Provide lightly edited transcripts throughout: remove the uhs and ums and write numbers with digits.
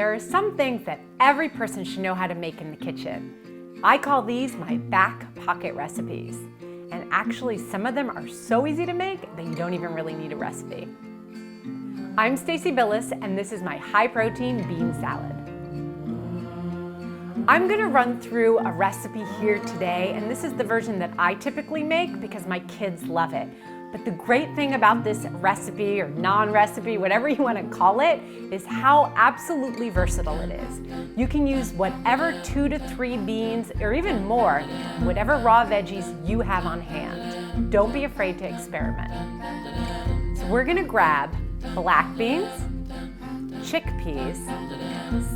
There are some things that every person should know how to make in the kitchen. I call these my back pocket recipes. And actually, some of them are so easy to make that you don't even really need a recipe. I'm Stacy Billis, and this is my high-protein bean salad. I'm gonna run through a recipe here today, and this is the version that I typically make because my kids love it. But the great thing about this recipe or non-recipe, whatever you want to call it, is how absolutely versatile it is. You can use whatever 2 to 3 beans or even more, whatever raw veggies you have on hand. Don't be afraid to experiment. So we're going to grab black beans, chickpeas,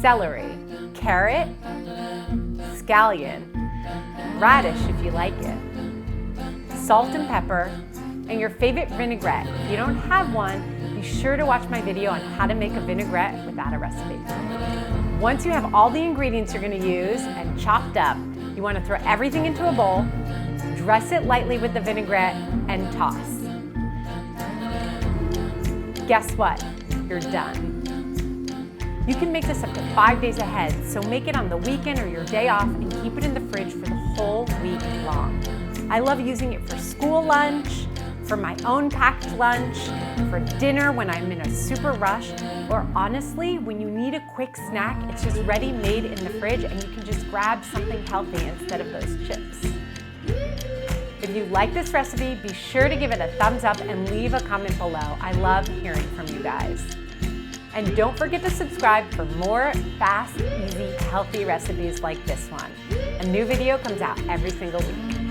celery, carrot, scallion, radish if you like it, salt and pepper, and your favorite vinaigrette. If you don't have one, be sure to watch my video on how to make a vinaigrette without a recipe. Once you have all the ingredients you're going to use and chopped up, you want to throw everything into a bowl, dress it lightly with the vinaigrette, and toss. Guess what? You're done. You can make this up to 5 days ahead, so make it on the weekend or your day off and keep it in the fridge for the whole week long. I love using it for school lunch, for my own packed lunch, for dinner when I'm in a super rush, or honestly, when you need a quick snack, it's just ready made in the fridge and you can just grab something healthy instead of those chips. If you like this recipe, be sure to give it a thumbs up and leave a comment below. I love hearing from you guys. And don't forget to subscribe for more fast, easy, healthy recipes like this one. A new video comes out every single week.